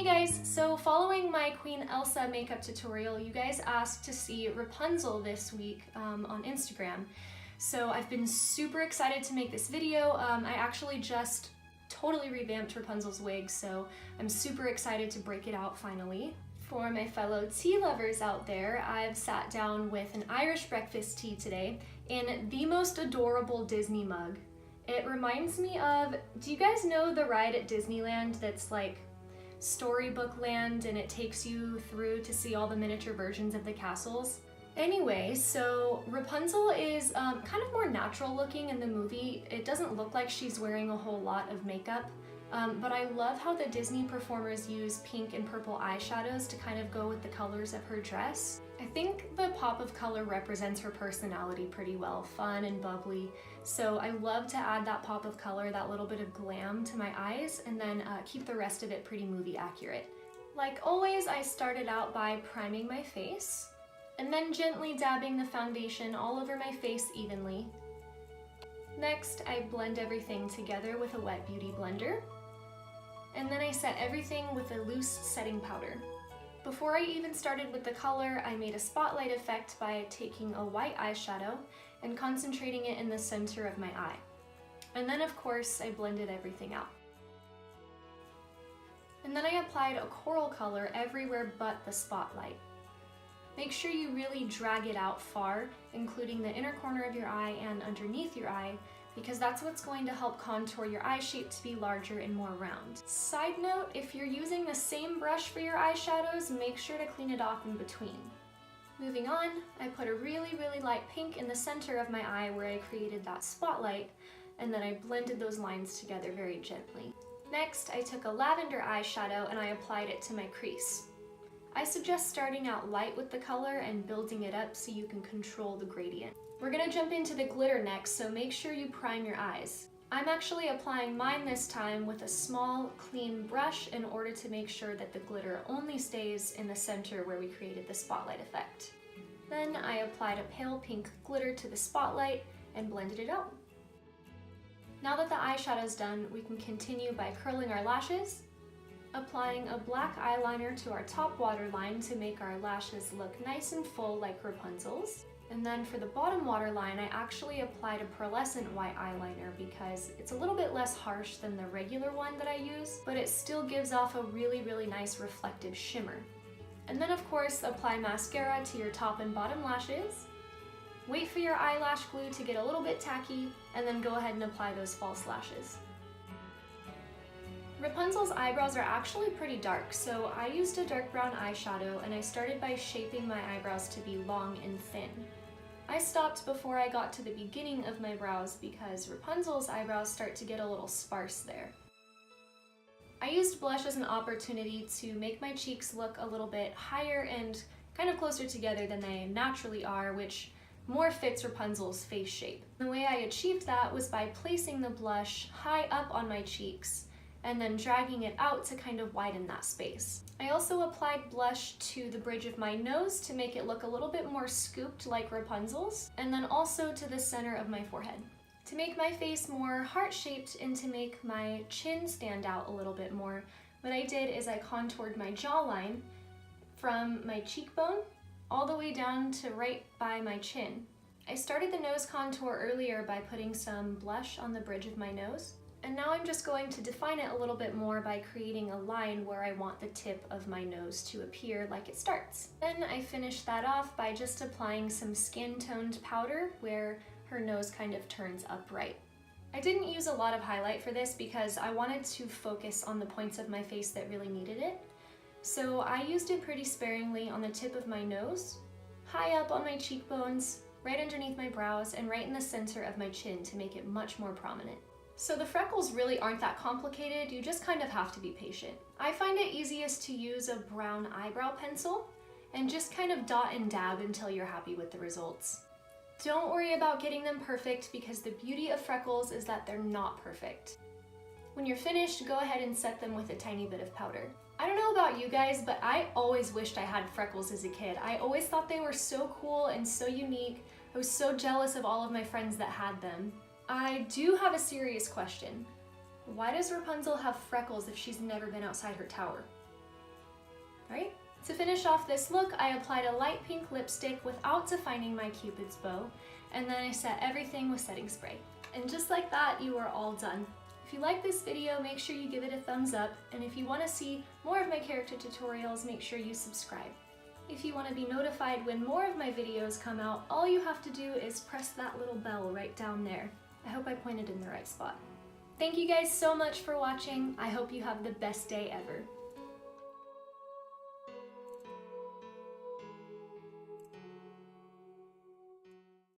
guys, so following my Queen Elsa makeup tutorial, you guys asked to see Rapunzel this week on Instagram. So I've been super excited to make this video. I actually just totally revamped Rapunzel's wig, so I'm super excited to break it out finally. For my fellow tea lovers out there, I've sat down with an Irish breakfast tea today in the most adorable Disney mug. It reminds me of, do you guys know the ride at Disneyland that's like Storybook Land and it takes you through to see all the miniature versions of the castles? Anyway, so Rapunzel is kind of more natural looking in the movie. It doesn't look like she's wearing a whole lot of makeup, but I love how the Disney performers use pink and purple eyeshadows to kind of go with the colors of her dress. I think the pop of color represents her personality pretty well, fun and bubbly. So I love to add that pop of color, that little bit of glam to my eyes, and then keep the rest of it pretty movie accurate. Like always, I started out by priming my face, and then gently dabbing the foundation all over my face evenly. Next, I blend everything together with a wet beauty blender, and then I set everything with a loose setting powder. Before I even started with the color, I made a spotlight effect by taking a white eyeshadow and concentrating it in the center of my eye. And then of course, I blended everything out. And then I applied a coral color everywhere but the spotlight. Make sure you really drag it out far, including the inner corner of your eye and underneath your eye, because that's what's going to help contour your eye shape to be larger and more round. Side note, if you're using the same brush for your eyeshadows, make sure to clean it off in between. Moving on, I put a really light pink in the center of my eye where I created that spotlight, and then I blended those lines together very gently. Next, I took a lavender eyeshadow and I applied it to my crease. I suggest starting out light with the color and building it up so you can control the gradient. We're gonna jump into the glitter next, so make sure you prime your eyes. I'm actually applying mine this time with a small, clean brush in order to make sure that the glitter only stays in the center where we created the spotlight effect. Then I applied a pale pink glitter to the spotlight and blended it out. Now that the eyeshadow's done, we can continue by curling our lashes, applying a black eyeliner to our top waterline to make our lashes look nice and full like Rapunzel's. And then for the bottom waterline, I actually applied a pearlescent white eyeliner because it's a little bit less harsh than the regular one that I use, but it still gives off a really nice reflective shimmer. And then of course, apply mascara to your top and bottom lashes. Wait for your eyelash glue to get a little bit tacky, and then go ahead and apply those false lashes. Rapunzel's eyebrows are actually pretty dark, so I used a dark brown eyeshadow and I started by shaping my eyebrows to be long and thin. I stopped before I got to the beginning of my brows because Rapunzel's eyebrows start to get a little sparse there. I used blush as an opportunity to make my cheeks look a little bit higher and kind of closer together than they naturally are, which more fits Rapunzel's face shape. The way I achieved that was by placing the blush high up on my cheeks and then dragging it out to kind of widen that space. I also applied blush to the bridge of my nose to make it look a little bit more scooped like Rapunzel's, and then also to the center of my forehead. To make my face more heart-shaped and to make my chin stand out a little bit more, what I did is I contoured my jawline from my cheekbone all the way down to right by my chin. I started the nose contour earlier by putting some blush on the bridge of my nose. And now I'm just going to define it a little bit more by creating a line where I want the tip of my nose to appear like it starts. Then I finish that off by just applying some skin-toned powder where her nose kind of turns upright. I didn't use a lot of highlight for this because I wanted to focus on the points of my face that really needed it. So I used it pretty sparingly on the tip of my nose, high up on my cheekbones, right underneath my brows, and right in the center of my chin to make it much more prominent. So the freckles really aren't that complicated, you just kind of have to be patient. I find it easiest to use a brown eyebrow pencil and just kind of dot and dab until you're happy with the results. Don't worry about getting them perfect because the beauty of freckles is that they're not perfect. When you're finished, go ahead and set them with a tiny bit of powder. I don't know about you guys, but I always wished I had freckles as a kid. I always thought they were so cool and so unique. I was so jealous of all of my friends that had them. I do have a serious question. Why does Rapunzel have freckles if she's never been outside her tower? Alright, to finish off this look, I applied a light pink lipstick without defining my Cupid's bow, and then I set everything with setting spray. And just like that, you are all done. If you like this video, make sure you give it a thumbs up, and if you want to see more of my character tutorials, make sure you subscribe. If you want to be notified when more of my videos come out, all you have to do is press that little bell right down there. I hope I pointed in the right spot. Thank you guys so much for watching. I hope you have the best day ever.